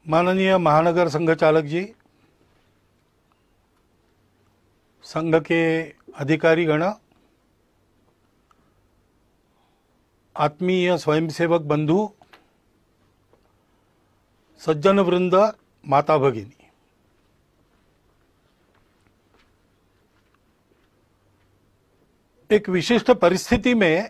माननीय महानगर संघ चालक जी, संघ के अधिकारी गण, आत्मीय स्वयंसेवक बंधु, सज्जन वृंद, माता भगिनी, एक विशिष्ट परिस्थिति में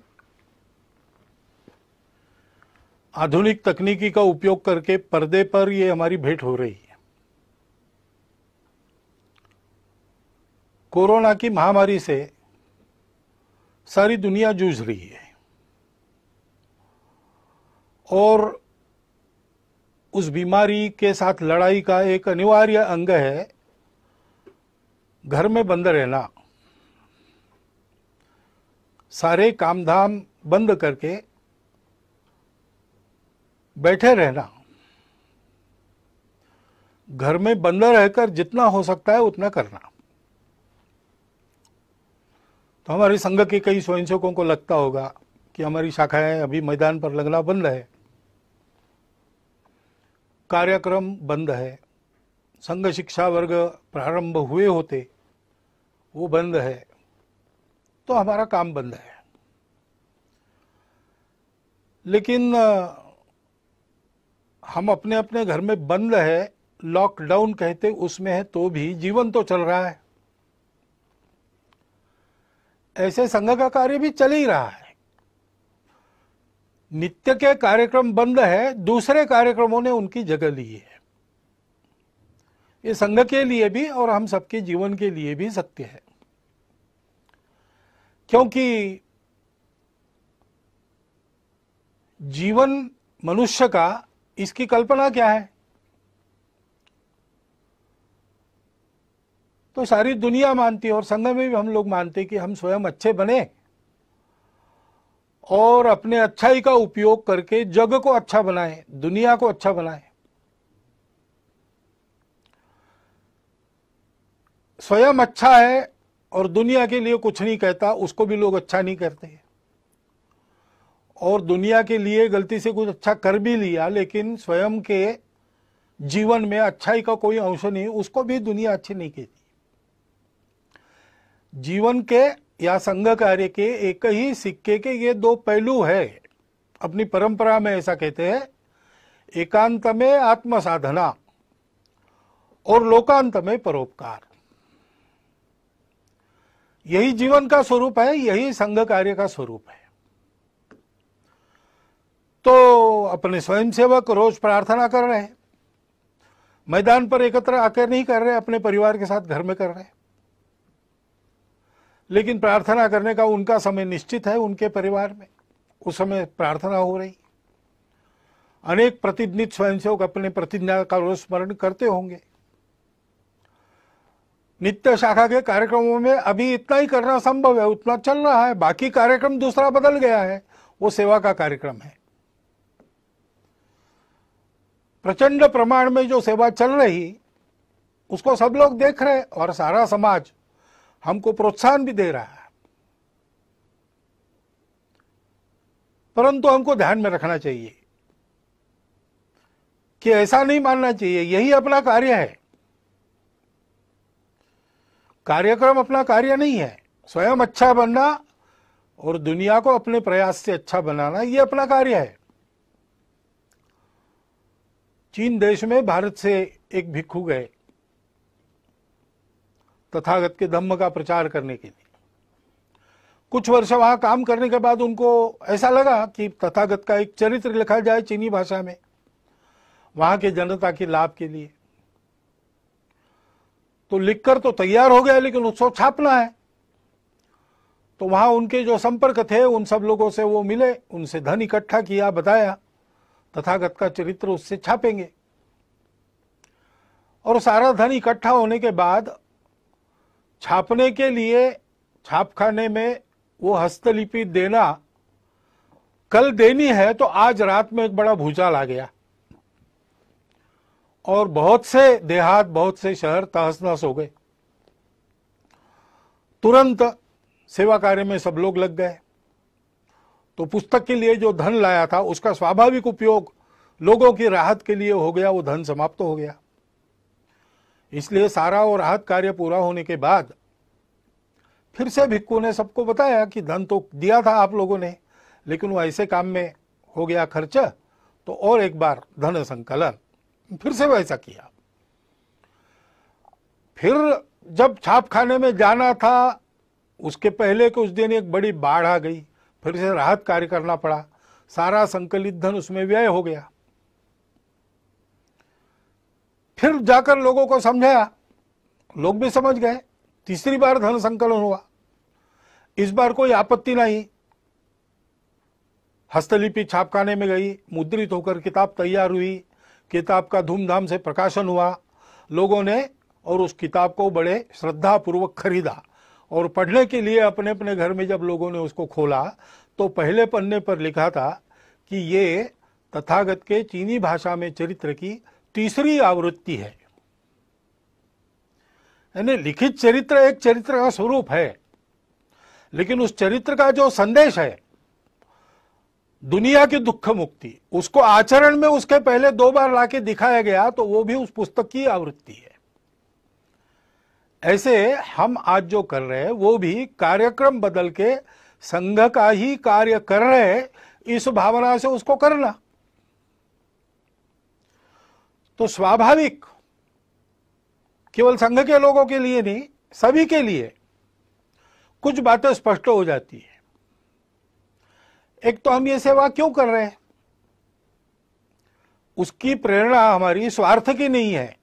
आधुनिक तकनीकी का उपयोग करके पर्दे पर ये हमारी भेंट हो रही है। कोरोना की महामारी से सारी दुनिया जूझ रही है और उस बीमारी के साथ लड़ाई का एक अनिवार्य अंग है घर में बंद रहना, सारे कामधाम बंद करके बैठे रहना, घर में बंद रहकर जितना हो सकता है उतना करना। तो हमारे संघ के कई स्वयंसेवकों को लगता होगा कि हमारी शाखाएं अभी मैदान पर लगना बंद है, कार्यक्रम बंद है, संघ शिक्षा वर्ग प्रारंभ हुए होते वो बंद है, तो हमारा काम बंद है। लेकिन हम अपने अपने घर में बंद है, लॉकडाउन कहते उसमें है, तो भी जीवन तो चल रहा है। ऐसे संघ का कार्य भी चल ही रहा है। नित्य के कार्यक्रम बंद है, दूसरे कार्यक्रमों ने उनकी जगह ली है। ये संघ के लिए भी और हम सबके जीवन के लिए भी सत्य है, क्योंकि जीवन मनुष्य का, इसकी कल्पना क्या है? तो सारी दुनिया मानती है और संघ में भी हम लोग मानते हैं कि हम स्वयं अच्छे बने और अपने अच्छाई का उपयोग करके जग को अच्छा बनाए, दुनिया को अच्छा बनाए। स्वयं अच्छा है और दुनिया के लिए कुछ नहीं कहता, उसको भी लोग अच्छा नहीं करते। और दुनिया के लिए गलती से कुछ अच्छा कर भी लिया लेकिन स्वयं के जीवन में अच्छाई का कोई अंश नहीं, उसको भी दुनिया अच्छी नहीं कहती। जीवन के या संघ कार्य के एक ही सिक्के के ये दो पहलू है। अपनी परंपरा में ऐसा कहते हैं, एकांत में आत्म साधना और लोकांत में परोपकार। यही जीवन का स्वरूप है, यही संघ कार्य का स्वरूप है। तो अपने स्वयंसेवक रोज प्रार्थना कर रहे हैं, मैदान पर एकत्र आकर नहीं कर रहे, अपने परिवार के साथ घर में कर रहे हैं। लेकिन प्रार्थना करने का उनका समय निश्चित है, उनके परिवार में उस समय प्रार्थना हो रही। अनेक प्रतिनिधित स्वयंसेवक अपने प्रतिज्ञा का रोज स्मरण करते होंगे। नित्य शाखा के कार्यक्रमों में अभी इतना ही करना संभव है, उतना चल रहा है। बाकी कार्यक्रम दूसरा बदल गया है, वो सेवा का कार्यक्रम है। प्रचंड प्रमाण में जो सेवा चल रही उसको सब लोग देख रहे और सारा समाज हमको प्रोत्साहन भी दे रहा है। परंतु हमको ध्यान में रखना चाहिए कि ऐसा नहीं मानना चाहिए यही अपना कार्य है। कार्यक्रम अपना कार्य नहीं है। स्वयं अच्छा बनना और दुनिया को अपने प्रयास से अच्छा बनाना, ये अपना कार्य है। चीन देश में भारत से एक भिक्षु गए तथागत के धम्म का प्रचार करने के लिए। कुछ वर्ष वहां काम करने के बाद उनको ऐसा लगा कि तथागत का एक चरित्र लिखा जाए चीनी भाषा में, वहां के जनता के लाभ के लिए। तो लिखकर तो तैयार हो गया, लेकिन उसको छापना है। तो वहां उनके जो संपर्क थे उन सब लोगों से वो मिले, उनसे धन इकट्ठा किया, बताया तथागत का चरित्र उससे छापेंगे। और सारा धन इकट्ठा होने के बाद छापने के लिए छापखाने में वो हस्तलिपि देना कल देनी है, तो आज रात में एक बड़ा भूचाल आ गया और बहुत से देहात, बहुत से शहर तहस नहस हो गए। तुरंत सेवा कार्य में सब लोग लग गए। तो पुस्तक के लिए जो धन लाया था उसका स्वाभाविक उपयोग लोगों की राहत के लिए हो गया, वो धन समाप्त हो गया। इसलिए सारा वो राहत कार्य पूरा होने के बाद फिर से भिक्खू ने सबको बताया कि धन तो दिया था आप लोगों ने, लेकिन वो ऐसे काम में हो गया खर्च, तो और एक बार धन संकलन। फिर से वैसा किया। फिर जब छापखाने में जाना था, उसके पहले के उस दिन एक बड़ी बाढ़ आ गई, फिर से राहत कार्य करना पड़ा, सारा संकलित धन उसमें व्यय हो गया। फिर जाकर लोगों को समझाया, लोग भी समझ गए। तीसरी बार धन संकलन हुआ, इस बार कोई आपत्ति नहीं। हस्तलिपि छापखाने में गई, मुद्रित होकर किताब तैयार हुई, किताब का धूमधाम से प्रकाशन हुआ। लोगों ने और उस किताब को बड़े श्रद्धापूर्वक खरीदा, और पढ़ने के लिए अपने अपने घर में जब लोगों ने उसको खोला तो पहले पन्ने पर लिखा था कि ये तथागत के चीनी भाषा में चरित्र की तीसरी आवृत्ति है। यानी लिखित चरित्र एक चरित्र का स्वरूप है, लेकिन उस चरित्र का जो संदेश है, दुनिया की दुख मुक्ति, उसको आचरण में उसके पहले 2 बार लाके दिखाया गया, तो वो भी उस पुस्तक की आवृत्ति है। ऐसे हम आज जो कर रहे हैं वो भी कार्यक्रम बदल के संघ का ही कार्य कर रहे हैं, इस भावना से उसको करना। तो स्वाभाविक केवल संघ के लोगों के लिए नहीं, सभी के लिए कुछ बातें स्पष्ट हो जाती है। एक तो हम ये सेवा क्यों कर रहे हैं, उसकी प्रेरणा हमारी स्वार्थ की नहीं है,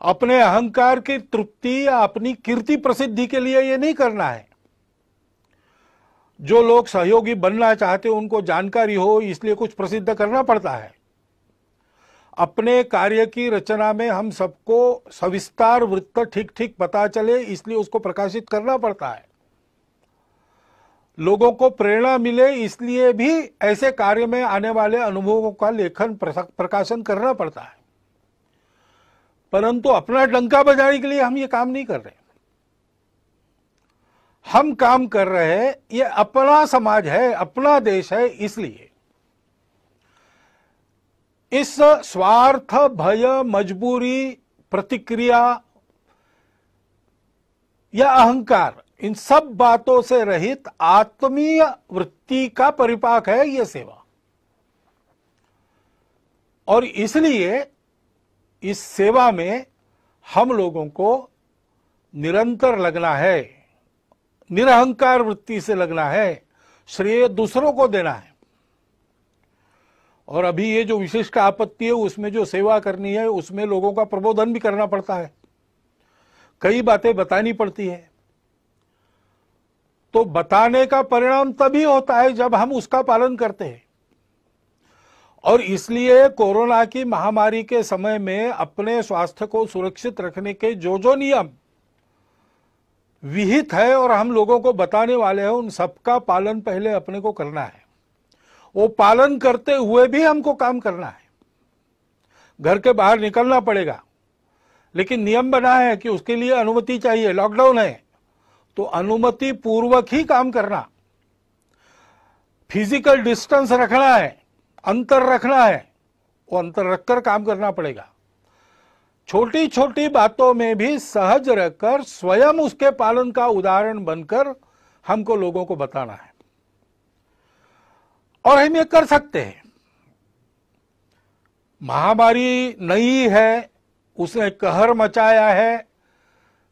अपने अहंकार की तृप्ति या अपनी कीर्ति प्रसिद्धि के लिए ये नहीं करना है। जो लोग सहयोगी बनना चाहते हैं उनको जानकारी हो, इसलिए कुछ प्रसिद्ध करना पड़ता है। अपने कार्य की रचना में हम सबको सविस्तार वृत्त ठीक ठीक पता चले, इसलिए उसको प्रकाशित करना पड़ता है। लोगों को प्रेरणा मिले, इसलिए भी ऐसे कार्य में आने वाले अनुभवों का लेखन प्रकाशन करना पड़ता है। परंतु अपना डंका बजाने के लिए हम ये काम नहीं कर रहे। हम काम कर रहे हैं, ये अपना समाज है, अपना देश है, इसलिए इस स्वार्थ, भय, मजबूरी, प्रतिक्रिया या अहंकार, इन सब बातों से रहित आत्मीय वृत्ति का परिपाक है ये सेवा। और इसलिए इस सेवा में हम लोगों को निरंतर लगना है, निरहंकार वृत्ति से लगना है, श्रेय दूसरों को देना है। और अभी ये जो विशिष्ट आपत्ति है, उसमें जो सेवा करनी है, उसमें लोगों का प्रबोधन भी करना पड़ता है, कई बातें बतानी पड़ती है। तो बताने का परिणाम तभी होता है जब हम उसका पालन करते हैं। और इसलिए कोरोना की महामारी के समय में अपने स्वास्थ्य को सुरक्षित रखने के जो जो नियम विहित है और हम लोगों को बताने वाले हैं, उन सबका पालन पहले अपने को करना है। वो पालन करते हुए भी हमको काम करना है। घर के बाहर निकलना पड़ेगा, लेकिन नियम बना है कि उसके लिए अनुमति चाहिए। लॉकडाउन है तो अनुमति पूर्वक ही काम करना, फिजिकल डिस्टेंस रखना है, अंतर रखना है, वो अंतर रखकर काम करना पड़ेगा। छोटी छोटी बातों में भी सहज रहकर स्वयं उसके पालन का उदाहरण बनकर हमको लोगों को बताना है। और हम ये कर सकते हैं। महामारी नई है, उसने कहर मचाया है,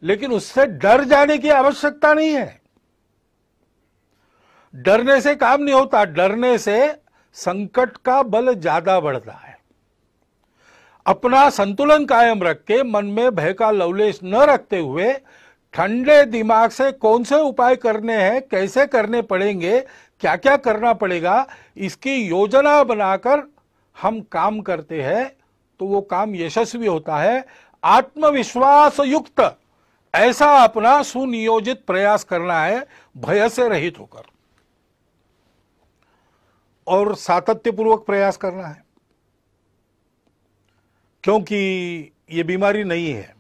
लेकिन उससे डर जाने की आवश्यकता नहीं है। डरने से काम नहीं होता, डरने से संकट का बल ज्यादा बढ़ता है। अपना संतुलन कायम रख के, मन में भय का लवलेश न रखते हुए, ठंडे दिमाग से कौन से उपाय करने हैं, कैसे करने पड़ेंगे, क्या क्या करना पड़ेगा, इसकी योजना बनाकर हम काम करते हैं तो वो काम यशस्वी होता है। आत्मविश्वास युक्त ऐसा अपना सुनियोजित प्रयास करना है, भय से रहित होकर, और सातत्यपूर्वक प्रयास करना है। क्योंकि ये बीमारी नहीं है,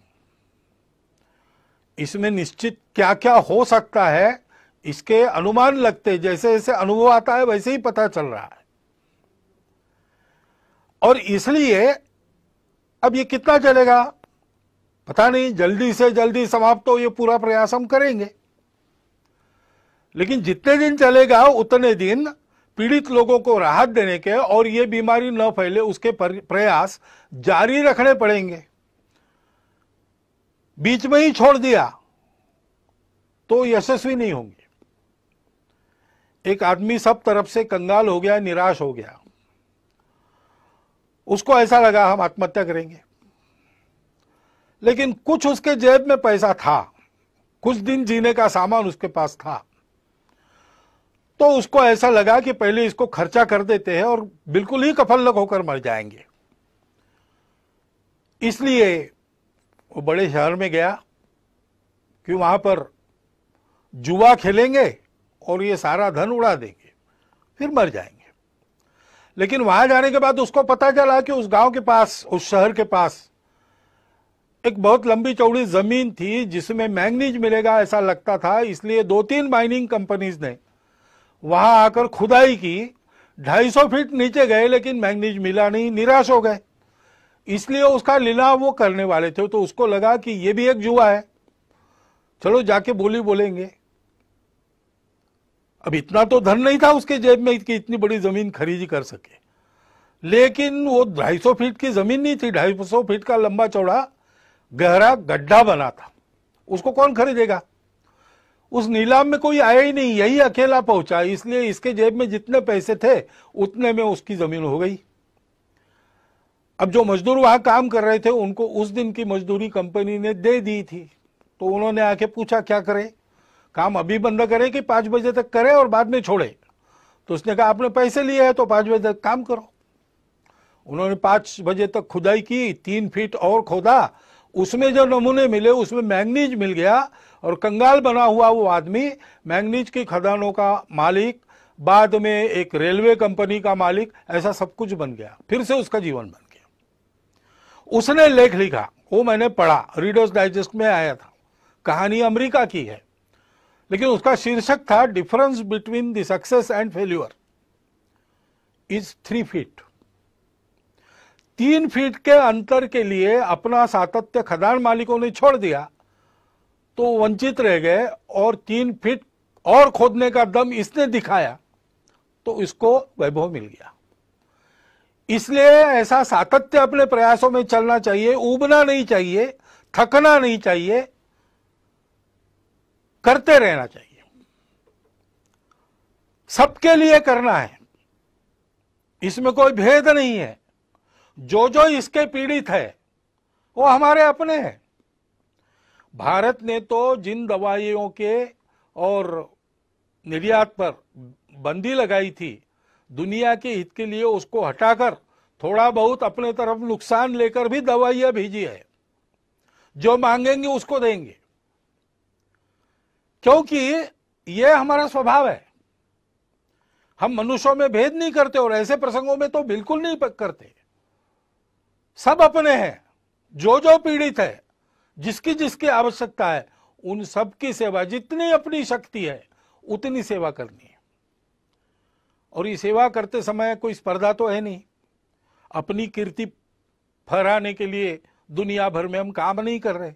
इसमें निश्चित क्या क्या हो सकता है इसके अनुमान लगते, जैसे जैसे अनुभव आता है वैसे ही पता चल रहा है। और इसलिए अब ये कितना चलेगा पता नहीं, जल्दी से जल्दी समाप्त हो ये पूरा प्रयास हम करेंगे, लेकिन जितने दिन चलेगा उतने दिन पीड़ित लोगों को राहत देने के और ये बीमारी न फैले उसके प्रयास जारी रखने पड़ेंगे। बीच में ही छोड़ दिया तो यशस्वी नहीं होंगे। एक आदमी सब तरफ से कंगाल हो गया, निराश हो गया, उसको ऐसा लगा हम आत्महत्या करेंगे, लेकिन कुछ उसके जेब में पैसा था, कुछ दिन जीने का सामान उसके पास था, तो उसको ऐसा लगा कि पहले इसको खर्चा कर देते हैं और बिल्कुल ही कफलक होकर मर जाएंगे। इसलिए वो बड़े शहर में गया कि वहां पर जुआ खेलेंगे और ये सारा धन उड़ा देंगे, फिर मर जाएंगे। लेकिन वहां जाने के बाद उसको पता चला कि उस गांव के पास, उस शहर के पास एक बहुत लंबी चौड़ी जमीन थी जिसमें मैंगनीज मिलेगा ऐसा लगता था। इसलिए 2-3 माइनिंग कंपनीज ने वहां आकर खुदाई की, 250 फीट नीचे गए लेकिन मैंगनीज मिला नहीं, निराश हो गए। इसलिए उसका लीलाव वो करने वाले थे, तो उसको लगा कि ये भी एक जुआ है, चलो जाके बोली बोलेंगे। अब इतना तो धन नहीं था उसके जेब में कि इतनी बड़ी जमीन खरीदी कर सके, लेकिन वो 250 फीट की जमीन नहीं थी, 250 फीट का लंबा चौड़ा गहरा गड्ढा बना था, उसको कौन खरीदेगा। उस नीलाम में कोई आया ही नहीं, यही अकेला पहुंचा, इसलिए इसके जेब में जितने पैसे थे उतने में उसकी जमीन हो गई। अब जो मजदूर वहां काम कर रहे थे उनको उस दिन की मजदूरी कंपनी ने दे दी थी, तो उन्होंने आके पूछा क्या करें, काम अभी बंद करें कि 5 बजे तक करें और बाद में छोड़े। तो उसने कहा आपने पैसे लिए हैं तो 5 बजे तक काम करो। उन्होंने 5 बजे तक खुदाई की, 3 फीट और खोदा, उसमें जो नमूने मिले उसमें मैंगनीज मिल गया और कंगाल बना हुआ वो आदमी मैंगनीज की खदानों का मालिक, बाद में एक रेलवे कंपनी का मालिक, ऐसा सब कुछ बन गया, फिर से उसका जीवन बन गया। उसने लेख लिखा, वो मैंने पढ़ा, रीडर्स डाइजेस्ट में आया था, कहानी अमेरिका की है, लेकिन उसका शीर्षक था difference between the success and failure is 3 feet. 3 feet के अंतर के लिए अपना सातत्य खदान मालिकों ने छोड़ दिया तो वंचित रह गए, और 3 फीट और खोदने का दम इसने दिखाया तो इसको वैभव मिल गया। इसलिए ऐसा सातत्य अपने प्रयासों में चलना चाहिए, ऊबना नहीं चाहिए, थकना नहीं चाहिए, करते रहना चाहिए। सबके लिए करना है, इसमें कोई भेद नहीं है। जो जो इसके पीड़ित है वो हमारे अपने हैं। भारत ने तो जिन दवाइयों के और निर्यात पर बंदी लगाई थी, दुनिया के हित के लिए उसको हटाकर थोड़ा बहुत अपने तरफ नुकसान लेकर भी दवाइयां भेजी है। जो मांगेंगे उसको देंगे, क्योंकि यह हमारा स्वभाव है। हम मनुष्यों में भेद नहीं करते और ऐसे प्रसंगों में तो बिल्कुल नहीं करते। सब अपने हैं, जो जो पीड़ित है, जिसकी जिसकी आवश्यकता है, उन सब की सेवा, जितनी अपनी शक्ति है उतनी सेवा करनी है। और ये सेवा करते समय कोई स्पर्धा तो है नहीं, अपनी कीर्ति फहराने के लिए दुनिया भर में हम काम नहीं कर रहे।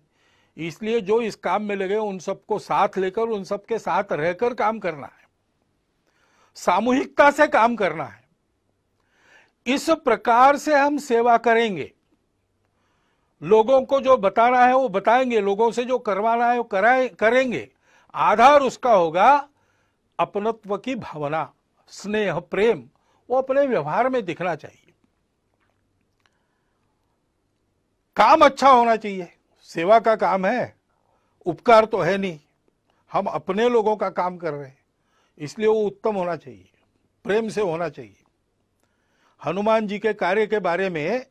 इसलिए जो इस काम में लगे उन सबको साथ लेकर, उन सबके साथ रहकर काम करना है, सामूहिकता से काम करना है। इस प्रकार से हम सेवा करेंगे। लोगों को जो बताना है वो बताएंगे, लोगों से जो करवाना है वो करेंगे। आधार उसका होगा अपनत्व की भावना, स्नेह, प्रेम, वो अपने व्यवहार में दिखना चाहिए। काम अच्छा होना चाहिए। सेवा का काम है, उपकार तो है नहीं, हम अपने लोगों का काम कर रहे हैं, इसलिए वो उत्तम होना चाहिए, प्रेम से होना चाहिए। हनुमान जी के कार्य के बारे में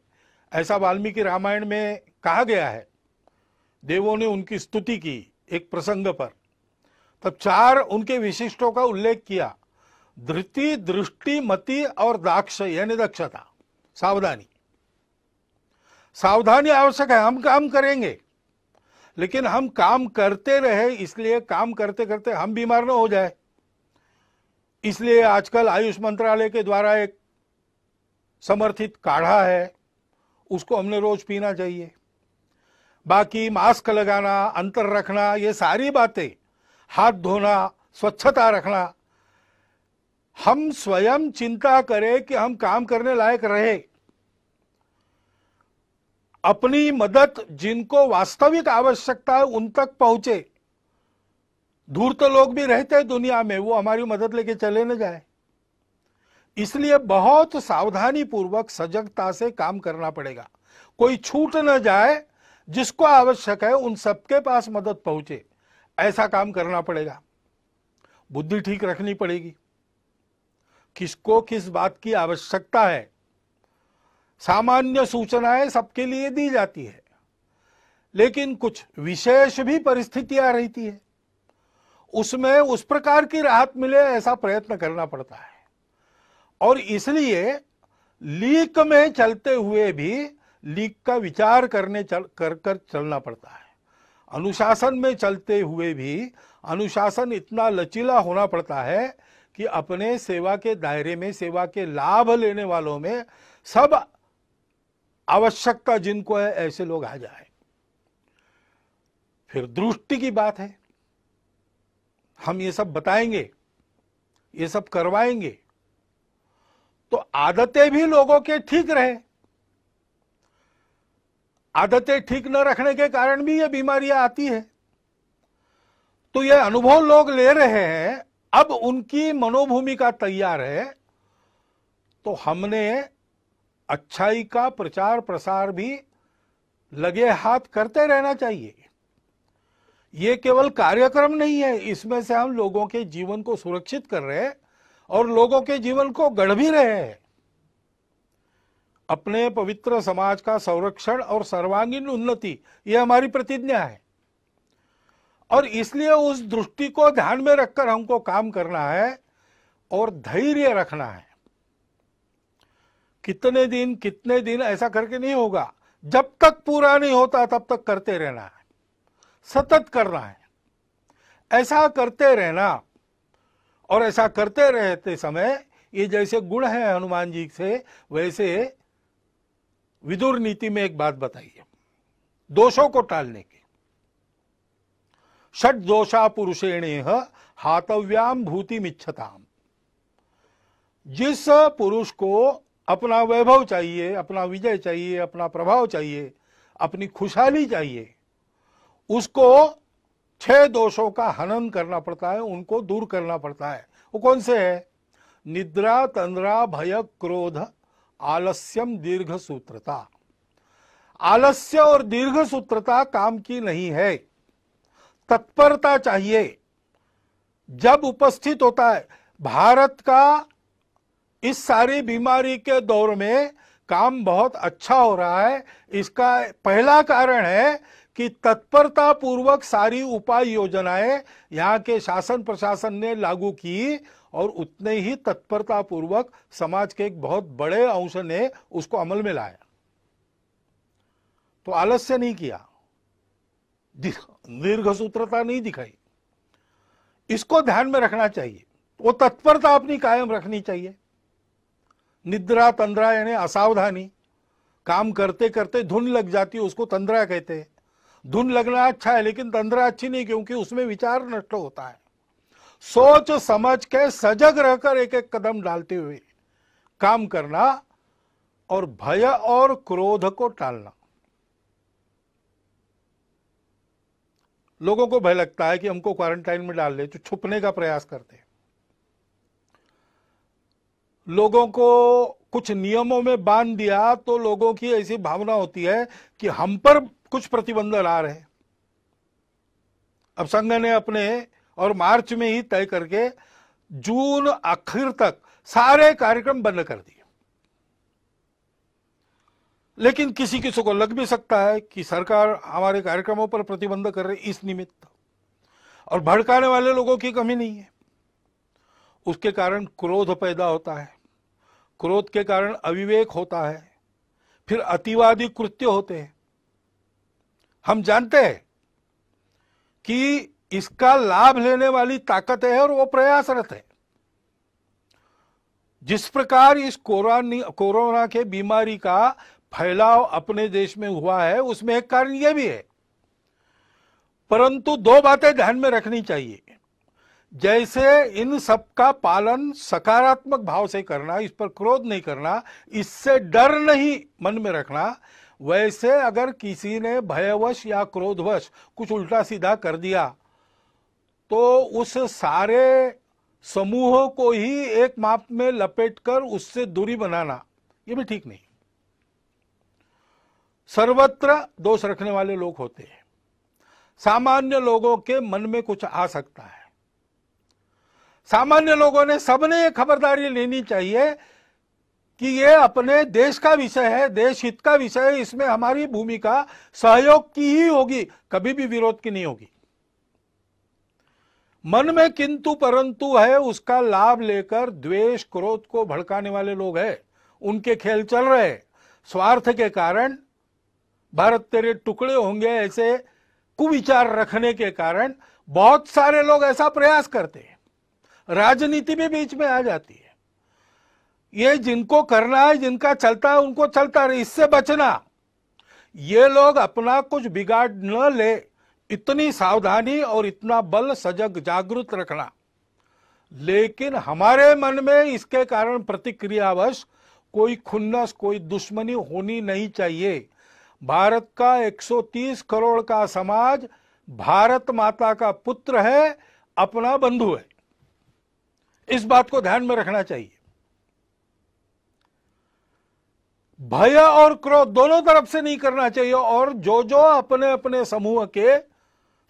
ऐसा वाल्मीकि रामायण में कहा गया है, देवों ने उनकी स्तुति की एक प्रसंग पर, तब 4 उनके विशिष्टों का उल्लेख किया, धृति, दृष्टि, मति और दाक्ष, यानी दक्षता, सावधानी। सावधानी आवश्यक है। हम काम करेंगे लेकिन हम काम करते रहे, इसलिए काम करते करते हम बीमार न हो जाए। इसलिए आजकल आयुष मंत्रालय के द्वारा एक समर्थित काढ़ा है, उसको हमने रोज पीना चाहिए। बाकी मास्क लगाना, अंतर रखना, ये सारी बातें, हाथ धोना, स्वच्छता रखना, हम स्वयं चिंता करें कि हम काम करने लायक रहे। अपनी मदद जिनको वास्तविक आवश्यकता है उन तक पहुंचे। धूर्त लोग भी रहते हैं दुनिया में, वो हमारी मदद लेके चले न जाए। इसलिए बहुत सावधानी पूर्वक सजगता से काम करना पड़ेगा। कोई छूट न जाए, जिसको आवश्यक है उन सबके पास मदद पहुंचे, ऐसा काम करना पड़ेगा। बुद्धि ठीक रखनी पड़ेगी, किसको किस बात की आवश्यकता है। सामान्य सूचनाएं सबके लिए दी जाती है, लेकिन कुछ विशेष भी परिस्थितियां रहती है, उसमें उस प्रकार की राहत मिले ऐसा प्रयत्न करना पड़ता है। और इसलिए लीक में चलते हुए भी लीक का विचार कर चलना पड़ता है। अनुशासन में चलते हुए भी अनुशासन इतना लचीला होना पड़ता है कि अपने सेवा के दायरे में, सेवा के लाभ लेने वालों में सब आवश्यकता जिनको है ऐसे लोग आ जाए। फिर दृष्टि की बात है, हम ये सब बताएंगे, ये सब करवाएंगे तो आदतें भी लोगों के ठीक रहे। आदतें ठीक न रखने के कारण भी ये बीमारियां आती है। तो ये अनुभव लोग ले रहे हैं, अब उनकी मनोभूमिका तैयार है, तो हमने अच्छाई का प्रचार प्रसार भी लगे हाथ करते रहना चाहिए। ये केवल कार्यक्रम नहीं है, इसमें से हम लोगों के जीवन को सुरक्षित कर रहे हैं और लोगों के जीवन को गढ़ भी रहे हैं। अपने पवित्र समाज का संरक्षण और सर्वांगीण उन्नति, ये हमारी प्रतिज्ञा है। और इसलिए उस दृष्टि को ध्यान में रखकर हमको काम करना है और धैर्य रखना है। कितने दिन ऐसा करके नहीं होगा, जब तक पूरा नहीं होता तब तक करते रहना है, सतत करना है। ऐसा करते रहना, और ऐसा करते रहते समय ये जैसे गुण है हनुमान जी से, वैसे विदुर नीति में एक बात बताइए दोषों को टालने की। षट दोषा पुरुषेणेह हातव्याम भूतिमिच्छताम। जिस पुरुष को अपना वैभव चाहिए, अपना विजय चाहिए, अपना प्रभाव चाहिए, अपनी खुशहाली चाहिए, उसको 6 दोषों का हनन करना पड़ता है, उनको दूर करना पड़ता है। वो कौन से है? निद्रा, तंद्रा, भय, क्रोध, आलस्यम, दीर्घ सूत्रता। आलस्य और दीर्घ सूत्रता काम की नहीं है। तत्परता चाहिए। जब उपस्थित होता है, भारत का इस सारी बीमारी के दौर में काम बहुत अच्छा हो रहा है। इसका पहला कारण है कि तत्परता पूर्वक सारी उपाय योजनाएं यहाँ के शासन प्रशासन ने लागू की, और उतने ही तत्परता पूर्वक समाज के एक बहुत बड़े अंश ने उसको अमल में लाया। तो आलस्य नहीं किया, दीर्घ सूत्रता नहीं दिखाई। इसको ध्यान में रखना चाहिए। वो तत्परता अपनी कायम रखनी चाहिए। निद्रा, तंद्रा यानी असावधानी, काम करते करते धुन लग जाती है, उसको तंद्रा कहते हैं। धुन लगना अच्छा है, लेकिन तंद्रा अच्छी नहीं, क्योंकि उसमें विचार नष्ट होता है। सोच समझ के सजग रहकर एक एक कदम डालते हुए काम करना, और भय और क्रोध को टालना। लोगों को भय लगता है कि हमको क्वारंटाइन में डाल ले, तो छुपने का प्रयास करते हैं। लोगों को कुछ नियमों में बांध दिया तो लोगों की ऐसी भावना होती है कि हम पर कुछ प्रतिबंध ला रहे। अब संघ ने अपने और मार्च में ही तय करके जून आखिर तक सारे कार्यक्रम बंद कर दिए। लेकिन किसी किसी को लग भी सकता है कि सरकार हमारे कार्यक्रमों पर प्रतिबंध कर रही इस निमित्त, और भड़काने वाले लोगों की कमी नहीं है। उसके कारण क्रोध पैदा होता है, क्रोध के कारण अविवेक होता है, फिर अतिवादी कृत्य होते हैं। हम जानते हैं कि इसका लाभ लेने वाली ताकत है और वो प्रयासरत है। जिस प्रकार इस कोरोना के बीमारी का फैलाव अपने देश में हुआ है, उसमें एक कारण यह भी है। परंतु दो बातें ध्यान में रखनी चाहिए। जैसे इन सब का पालन सकारात्मक भाव से करना, इस पर क्रोध नहीं करना, इससे डर नहीं मन में रखना, वैसे अगर किसी ने भयवश या क्रोधवश कुछ उल्टा सीधा कर दिया तो उस सारे समूह को ही एक माप में लपेटकर उससे दूरी बनाना ये भी ठीक नहीं। सर्वत्र दोष रखने वाले लोग होते हैं। सामान्य लोगों के मन में कुछ आ सकता है। सामान्य लोगों ने सबने ये खबरदारी लेनी चाहिए कि ये अपने देश का विषय है, देश हित का विषय है, इसमें हमारी भूमिका सहयोग की ही होगी, कभी भी विरोध की नहीं होगी। मन में किंतु परंतु है, उसका लाभ लेकर द्वेष क्रोध को भड़काने वाले लोग हैं, उनके खेल चल रहे हैं। स्वार्थ के कारण भारत तेरे टुकड़े होंगे ऐसे कुविचार रखने के कारण बहुत सारे लोग ऐसा प्रयास करते हैं, राजनीति भी बीच में आ जाती है। ये जिनको करना है, जिनका चलता है उनको चलता रहे, इससे बचना। ये लोग अपना कुछ बिगाड़ न ले, इतनी सावधानी और इतना बल सजग जागृत रखना। लेकिन हमारे मन में इसके कारण प्रतिक्रियावश कोई खुन्नस, कोई दुश्मनी होनी नहीं चाहिए। भारत का 130 करोड़ का समाज भारत माता का पुत्र है, अपना बंधु है। इस बात को ध्यान में रखना चाहिए। भय और क्रोध दोनों तरफ से नहीं करना चाहिए। और जो जो अपने अपने समूह के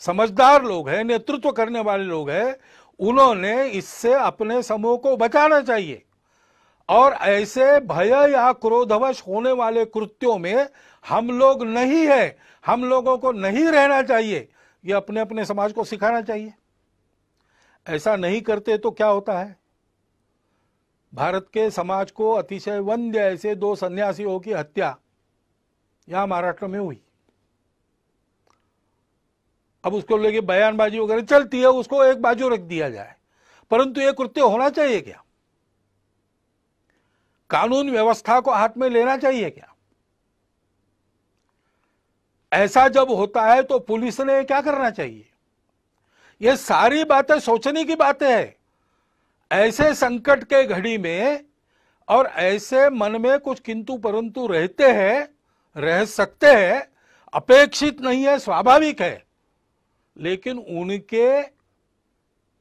समझदार लोग हैं, नेतृत्व करने वाले लोग हैं, उन्होंने इससे अपने समूह को बचाना चाहिए। और ऐसे भय या क्रोधवश होने वाले कृत्यों में हम लोग नहीं है, हम लोगों को नहीं रहना चाहिए, ये अपने अपने समाज को सिखाना चाहिए। ऐसा नहीं करते तो क्या होता है, भारत के समाज को अतिशय वंद्य ऐसे 2 सन्यासियों की हत्या यहां महाराष्ट्र में हुई। अब उसको लेके बयानबाजी वगैरह चलती है, उसको एक बाजू रख दिया जाए, परंतु यह कृत्य होना चाहिए क्या? कानून व्यवस्था को हाथ में लेना चाहिए क्या? ऐसा जब होता है तो पुलिस ने क्या करना चाहिए? ये सारी बातें सोचने की बातें हैं। ऐसे संकट के घड़ी में और ऐसे मन में कुछ किंतु परंतु रहते हैं, रह सकते हैं, अपेक्षित नहीं है, स्वाभाविक है। लेकिन उनके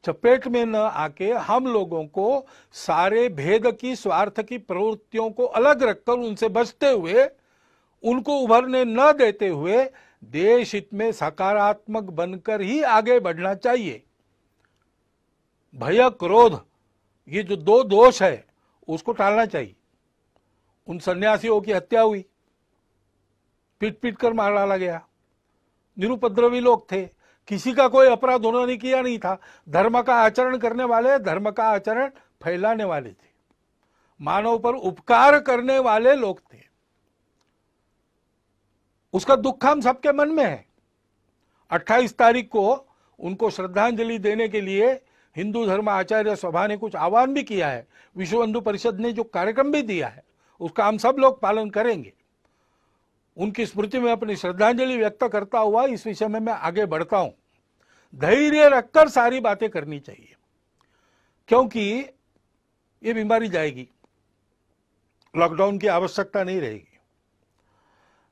चपेट में न आके हम लोगों को सारे भेद की, स्वार्थ की प्रवृत्तियों को अलग रखकर उनसे बचते हुए, उनको उभरने न देते हुए देश हित में सकारात्मक बनकर ही आगे बढ़ना चाहिए। भय क्रोध ये जो 2 दोष है उसको टालना चाहिए। उन सन्यासियों की हत्या हुई, पीट पीट कर मार डाला गया, निरुपद्रवी लोग थे, किसी का कोई अपराध उन्होंने किया नहीं था। धर्म का आचरण करने वाले, धर्म का आचरण फैलाने वाले थे, मानव पर उपकार करने वाले लोग थे। उसका दुख हम सबके मन में है। 28 तारीख को उनको श्रद्धांजलि देने के लिए हिंदू धर्म आचार्य सभा ने कुछ आह्वान भी किया है। विश्व हिंदू परिषद ने जो कार्यक्रम भी दिया है उसका हम सब लोग पालन करेंगे। उनकी स्मृति में अपनी श्रद्धांजलि व्यक्त करता हुआ इस विषय में मैं आगे बढ़ता हूं। धैर्य रखकर सारी बातें करनी चाहिए, क्योंकि ये बीमारी जाएगी, लॉकडाउन की आवश्यकता नहीं रहेगी।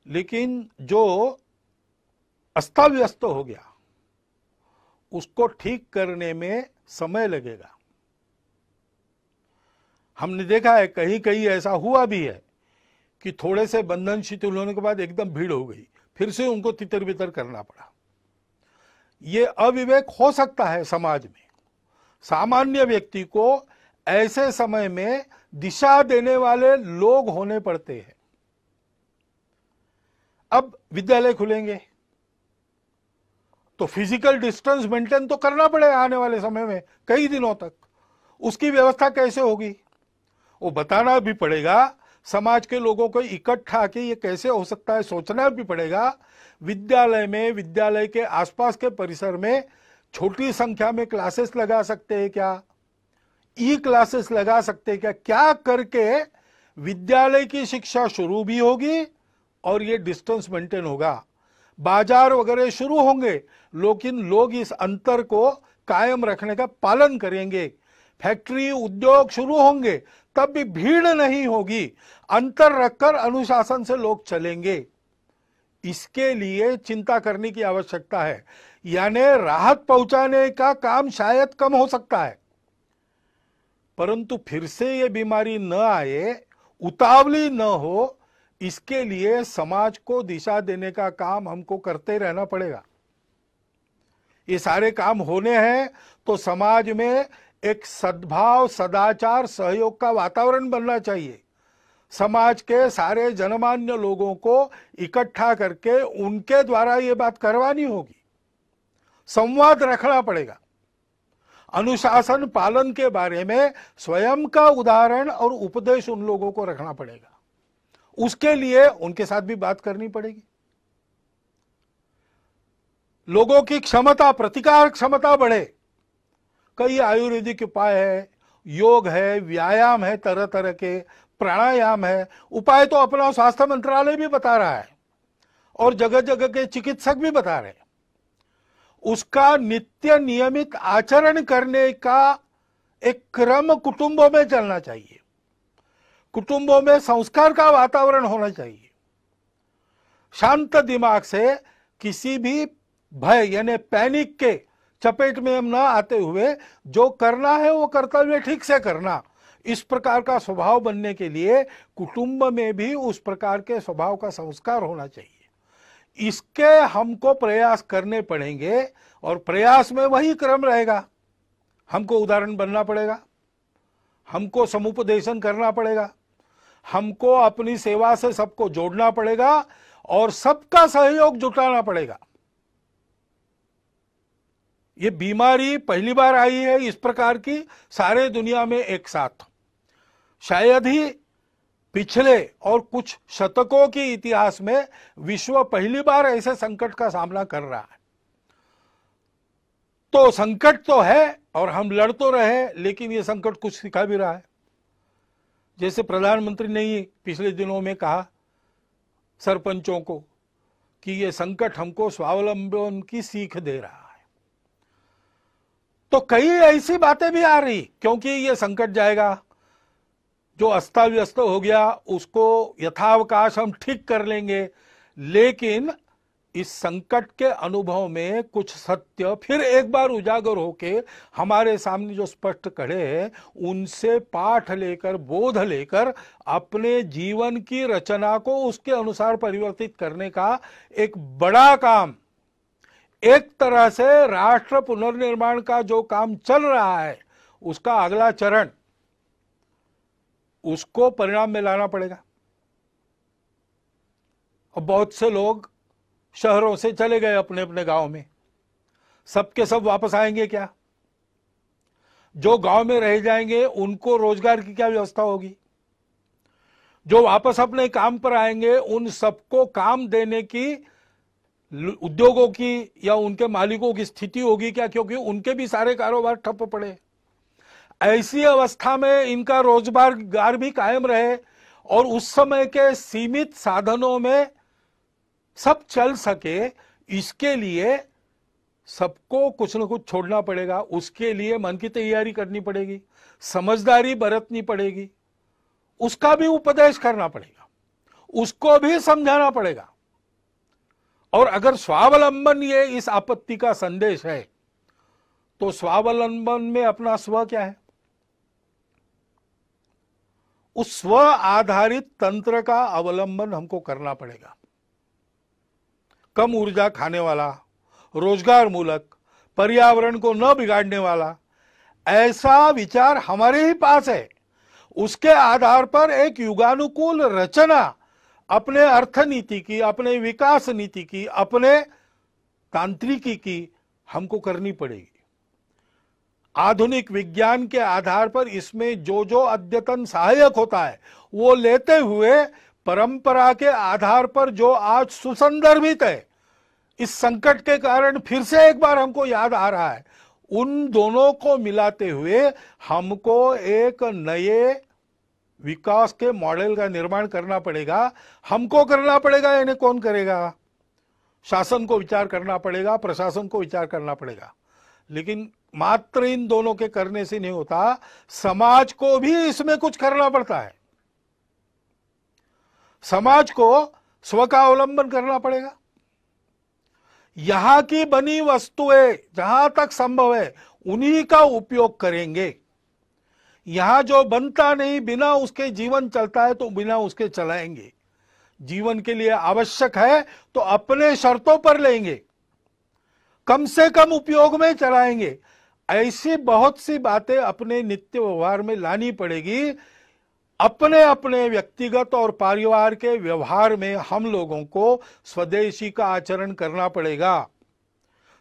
लेकिन जो अस्ता व्यस्त हो गया उसको ठीक करने में समय लगेगा। हमने देखा है कहीं कहीं ऐसा हुआ भी है कि थोड़े से बंधन शिथिल होने के बाद एकदम भीड़ हो गई, फिर से उनको तितर बितर करना पड़ा। ये अविवेक हो सकता है समाज में। सामान्य व्यक्ति को ऐसे समय में दिशा देने वाले लोग होने पड़ते हैं। अब विद्यालय खुलेंगे तो फिजिकल डिस्टेंस मेंटेन तो करना पड़ेगा आने वाले समय में कई दिनों तक। उसकी व्यवस्था कैसे होगी वो बताना भी पड़ेगा। समाज के लोगों को इकट्ठा के ये कैसे हो सकता है सोचना भी पड़ेगा। विद्यालय में, विद्यालय के आसपास के परिसर में छोटी संख्या में क्लासेस लगा सकते हैं क्या, ई क्लासेस लगा सकते क्या, क्या करके विद्यालय की शिक्षा शुरू भी होगी और ये डिस्टेंस मेंटेन होगा, बाजार वगैरह शुरू होंगे लेकिन लोग इस अंतर को कायम रखने का पालन करेंगे, फैक्ट्री उद्योग शुरू होंगे तब भी भीड़ नहीं होगी, अंतर रखकर अनुशासन से लोग चलेंगे। इसके लिए चिंता करने की आवश्यकता है। यानी राहत पहुंचाने का काम शायद कम हो सकता है, परंतु फिर से ये बीमारी न आए, उतावली न हो, इसके लिए समाज को दिशा देने का काम हमको करते रहना पड़ेगा। ये सारे काम होने हैं तो समाज में एक सद्भाव, सदाचार, सहयोग का वातावरण बनना चाहिए। समाज के सारे जनमान्य लोगों को इकट्ठा करके उनके द्वारा ये बात करवानी होगी, संवाद रखना पड़ेगा। अनुशासन पालन के बारे में स्वयं का उदाहरण और उपदेश उन लोगों को रखना पड़ेगा। उसके लिए उनके साथ भी बात करनी पड़ेगी। लोगों की क्षमता, प्रतिकार क्षमता बढ़े। कई आयुर्वेदिक उपाय है, योग है, व्यायाम है, तरह तरह के प्राणायाम है। उपाय तो अपना स्वास्थ्य मंत्रालय भी बता रहा है और जगह जगह के चिकित्सक भी बता रहे हैं। उसका नित्य नियमित आचरण करने का एक क्रम कुटुंबों में चलना चाहिए। कुटुंबों में संस्कार का वातावरण होना चाहिए। शांत दिमाग से किसी भी भय यानी पैनिक के चपेट में हम ना आते हुए जो करना है वो कर्तव्य ठीक से करना, इस प्रकार का स्वभाव बनने के लिए कुटुंब में भी उस प्रकार के स्वभाव का संस्कार होना चाहिए। इसके हमको प्रयास करने पड़ेंगे और प्रयास में वही क्रम रहेगा। हमको उदाहरण बनना पड़ेगा, हमको समुपदेशन करना पड़ेगा, हमको अपनी सेवा से सबको जोड़ना पड़ेगा और सबका सहयोग जुटाना पड़ेगा। ये बीमारी पहली बार आई है इस प्रकार की सारे दुनिया में एक साथ। शायद ही पिछले और कुछ शतकों के इतिहास में विश्व पहली बार ऐसे संकट का सामना कर रहा है। तो संकट तो है और हम लड़ तो रहे, लेकिन ये संकट कुछ सिखा भी रहा है। जैसे प्रधानमंत्री ने ही पिछले दिनों में कहा सरपंचों को कि ये संकट हमको स्वावलंबन की सीख दे रहा है। तो कई ऐसी बातें भी आ रही, क्योंकि ये संकट जाएगा, जो अस्ता व्यस्त हो गया उसको यथावकाश हम ठीक कर लेंगे, लेकिन इस संकट के अनुभव में कुछ सत्य फिर एक बार उजागर होके हमारे सामने जो स्पष्ट खड़े हैं, उनसे पाठ लेकर, बोध लेकर अपने जीवन की रचना को उसके अनुसार परिवर्तित करने का एक बड़ा काम, एक तरह से राष्ट्र पुनर्निर्माण का जो काम चल रहा है उसका अगला चरण, उसको परिणाम में लाना पड़ेगा। और बहुत से लोग शहरों से चले गए अपने अपने गांव में, सबके सब वापस आएंगे क्या? जो गांव में रह जाएंगे उनको रोजगार की क्या व्यवस्था होगी? जो वापस अपने काम पर आएंगे उन सबको काम देने की उद्योगों की या उनके मालिकों की स्थिति होगी क्या? क्योंकि उनके भी सारे कारोबार ठप पड़े। ऐसी अवस्था में इनका रोजगार भी कायम रहे और उस समय के सीमित साधनों में सब चल सके, इसके लिए सबको कुछ न कुछ छोड़ना पड़ेगा। उसके लिए मन की तैयारी करनी पड़ेगी, समझदारी बरतनी पड़ेगी, उसका भी उपदेश करना पड़ेगा, उसको भी समझाना पड़ेगा। और अगर स्वावलंबन ये इस आपत्ति का संदेश है, तो स्वावलंबन में अपना स्व क्या है? उस स्व आधारित तंत्र का अवलंबन हमको करना पड़ेगा। कम ऊर्जा खाने वाला, रोजगार मूलक, पर्यावरण को न बिगाड़ने वाला ऐसा विचार हमारे ही पास है। उसके आधार पर एक युगानुकूल रचना अपने अर्थनीति की, अपने विकास नीति की, अपने तांत्रिकी की हमको करनी पड़ेगी। आधुनिक विज्ञान के आधार पर इसमें जो जो अद्यतन सहायक होता है वो लेते हुए परंपरा के आधार पर जो आज सुसंदर्भित है, इस संकट के कारण फिर से एक बार हमको याद आ रहा है, उन दोनों को मिलाते हुए हमको एक नए विकास के मॉडल का निर्माण करना पड़ेगा। हमको करना पड़ेगा, यानी कौन करेगा? शासन को विचार करना पड़ेगा, प्रशासन को विचार करना पड़ेगा। लेकिन मात्र इन दोनों के करने से नहीं होता, समाज को भी इसमें कुछ करना पड़ता है। समाज को स्व का अवलंबन करना पड़ेगा। यहां की बनी वस्तुएं जहां तक संभव है उन्हीं का उपयोग करेंगे। यहां जो बनता नहीं, बिना उसके जीवन चलता है तो बिना उसके चलाएंगे। जीवन के लिए आवश्यक है तो अपने शर्तों पर लेंगे, कम से कम उपयोग में चलाएंगे। ऐसी बहुत सी बातें अपने नित्य व्यवहार में लानी पड़ेगी। अपने अपने व्यक्तिगत और परिवार के व्यवहार में हम लोगों को स्वदेशी का आचरण करना पड़ेगा।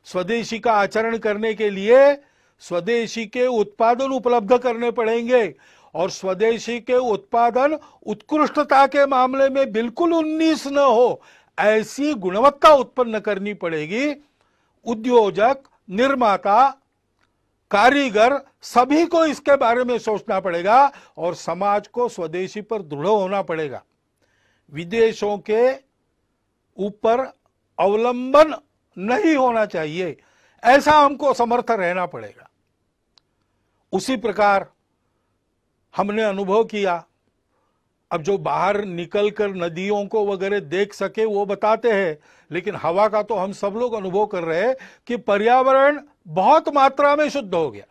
स्वदेशी का आचरण करने के लिए स्वदेशी के उत्पादन उपलब्ध करने पड़ेंगे, और स्वदेशी के उत्पादन उत्कृष्टता के मामले में बिल्कुल 19 न हो, ऐसी गुणवत्ता उत्पन्न करनी पड़ेगी। उद्योजक, निर्माता, कारीगर सभी को इसके बारे में सोचना पड़ेगा, और समाज को स्वदेशी पर दृढ़ होना पड़ेगा। विदेशों के ऊपर अवलंबन नहीं होना चाहिए, ऐसा हमको समर्थ रहना पड़ेगा। उसी प्रकार हमने अनुभव किया। अब जो बाहर निकलकर नदियों को वगैरह देख सके वो बताते हैं, लेकिन हवा का तो हम सब लोग अनुभव कर रहे हैं कि पर्यावरण बहुत मात्रा में शुद्ध हो गया।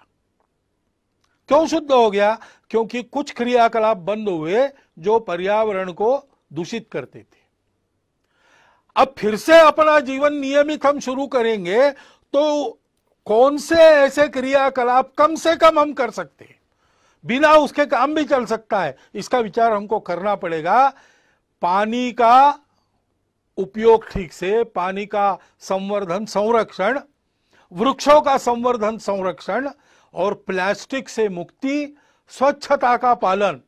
क्यों शुद्ध हो गया? क्योंकि कुछ क्रियाकलाप बंद हुए जो पर्यावरण को दूषित करते थे। अब फिर से अपना जीवन नियमित हम शुरू करेंगे तो कौन से ऐसे क्रियाकलाप कम से कम हम कर सकते हैं, बिना उसके काम भी चल सकता है, इसका विचार हमको करना पड़ेगा। पानी का उपयोग ठीक से, पानी का संवर्धन संरक्षण, वृक्षों का संवर्धन संरक्षण, और प्लास्टिक से मुक्ति, स्वच्छता का पालन,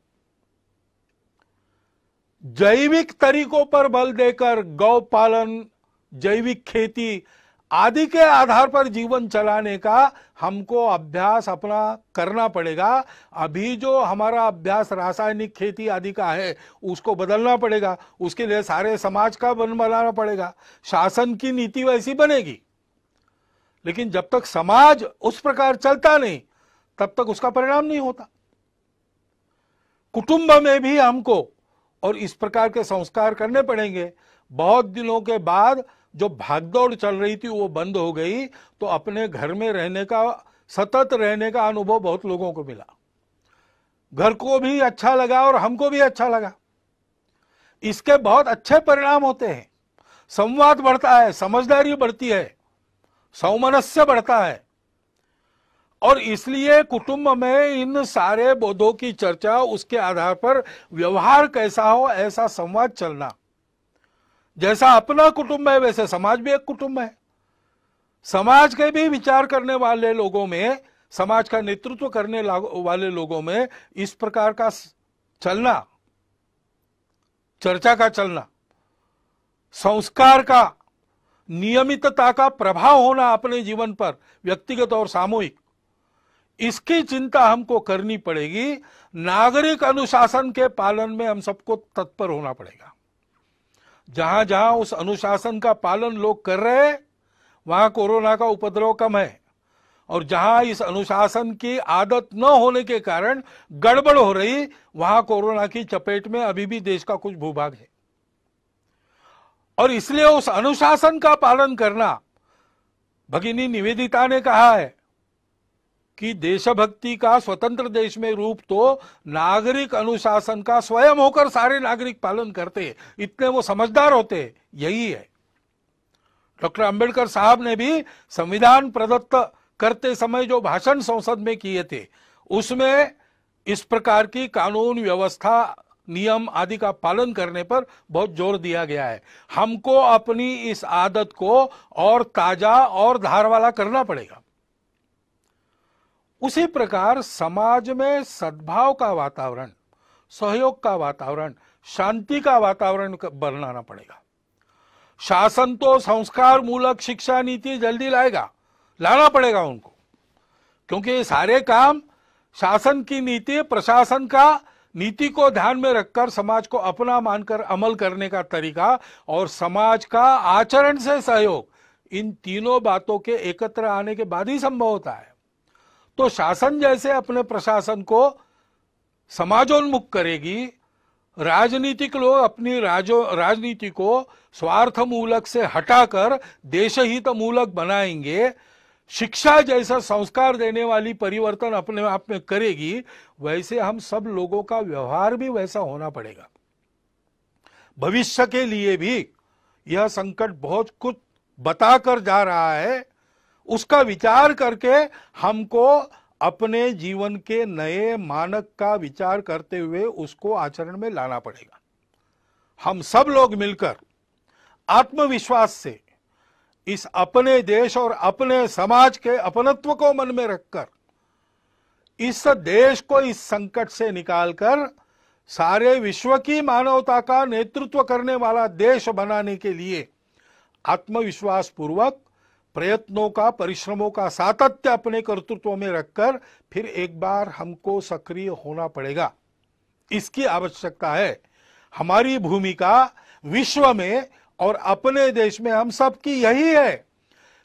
जैविक तरीकों पर बल देकर गौ पालन, जैविक खेती आदि के आधार पर जीवन चलाने का हमको अभ्यास अपना करना पड़ेगा। अभी जो हमारा अभ्यास रासायनिक खेती आदि का है उसको बदलना पड़ेगा। उसके लिए सारे समाज का बनाना पड़ेगा। शासन की नीति वैसी बनेगी, लेकिन जब तक समाज उस प्रकार चलता नहीं तब तक उसका परिणाम नहीं होता। कुटुंब में भी हमको और इस प्रकार के संस्कार करने पड़ेंगे। बहुत दिनों के बाद जो भागदौड़ चल रही थी वो बंद हो गई, तो अपने घर में रहने का, सतत रहने का अनुभव बहुत लोगों को मिला। घर को भी अच्छा लगा और हमको भी अच्छा लगा। इसके बहुत अच्छे परिणाम होते हैं। संवाद बढ़ता है, समझदारी बढ़ती है, सौमनस्य बढ़ता है, और इसलिए कुटुंब में इन सारे बोधों की चर्चा, उसके आधार पर व्यवहार कैसा हो ऐसा संवाद चलना। जैसा अपना कुटुंब है वैसे समाज भी एक कुटुंब है। समाज के भी विचार करने वाले लोगों में, समाज का नेतृत्व करने वाले लोगों में इस प्रकार का चलना, चर्चा का चलना, संस्कार का, नियमितता का प्रभाव होना अपने जीवन पर, व्यक्तिगत और सामूहिक, इसकी चिंता हमको करनी पड़ेगी। नागरिक अनुशासन के पालन में हम सबको तत्पर होना पड़ेगा। जहां जहां उस अनुशासन का पालन लोग कर रहे हैं वहां कोरोना का उपद्रव कम है, और जहां इस अनुशासन की आदत न होने के कारण गड़बड़ हो रही वहां कोरोना की चपेट में अभी भी देश का कुछ भूभाग है। और इसलिए उस अनुशासन का पालन करना, भगिनी निवेदिता ने कहा है कि देशभक्ति का स्वतंत्र देश में रूप तो नागरिक अनुशासन का स्वयं होकर सारे नागरिक पालन करते, इतने वो समझदार होते, यही है। डॉक्टर अंबेडकर साहब ने भी संविधान प्रदत्त करते समय जो भाषण संसद में किए थे उसमें इस प्रकार की कानून व्यवस्था, नियम आदि का पालन करने पर बहुत जोर दिया गया है। हमको अपनी इस आदत को और ताजा और धार वाला करना पड़ेगा। उसी प्रकार समाज में सद्भाव का वातावरण, सहयोग का वातावरण, शांति का वातावरण बनाना पड़ेगा। शासन तो संस्कार मूलक शिक्षा नीति जल्दी लाएगा, लाना पड़ेगा उनको, क्योंकि ये सारे काम शासन की नीति, प्रशासन का नीति को ध्यान में रखकर समाज को अपना मानकर अमल करने का तरीका और समाज का आचरण से सहयोग, इन तीनों बातों के एकत्र आने के बाद ही संभव होता है। तो शासन जैसे अपने प्रशासन को समाजोन्मुख करेगी, राजनीतिक लोग अपनी राजनीति को स्वार्थ मूलक से हटाकर देशहित मूलक बनाएंगे, शिक्षा जैसा संस्कार देने वाली परिवर्तन अपने आप में करेगी, वैसे हम सब लोगों का व्यवहार भी वैसा होना पड़ेगा। भविष्य के लिए भी यह संकट बहुत कुछ बताकर जा रहा है, उसका विचार करके हमको अपने जीवन के नए मानक का विचार करते हुए उसको आचरण में लाना पड़ेगा। हम सब लोग मिलकर आत्मविश्वास से इस अपने देश और अपने समाज के अपनत्व को मन में रखकर इस देश को इस संकट से निकालकर सारे विश्व की मानवता का नेतृत्व करने वाला देश बनाने के लिए आत्मविश्वास पूर्वक प्रयत्नों का, परिश्रमों का सातत्य अपने कर्तृत्व में रखकर फिर एक बार हमको सक्रिय होना पड़ेगा। इसकी आवश्यकता है। हमारी भूमिका विश्व में और अपने देश में हम सब की यही है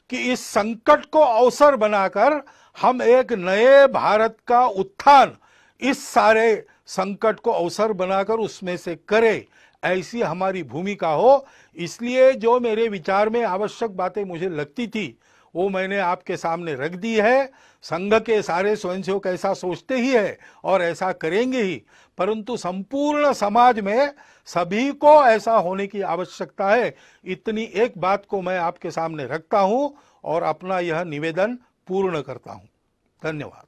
कि इस संकट को अवसर बनाकर हम एक नए भारत का उत्थान इस सारे संकट को अवसर बनाकर उसमें से करें, ऐसी हमारी भूमिका हो। इसलिए जो मेरे विचार में आवश्यक बातें मुझे लगती थी वो मैंने आपके सामने रख दी है। संघ के सारे स्वयंसेवक ऐसा सोचते ही है और ऐसा करेंगे ही, परंतु संपूर्ण समाज में सभी को ऐसा होने की आवश्यकता है। इतनी एक बात को मैं आपके सामने रखता हूं और अपना यह निवेदन पूर्ण करता हूं। धन्यवाद।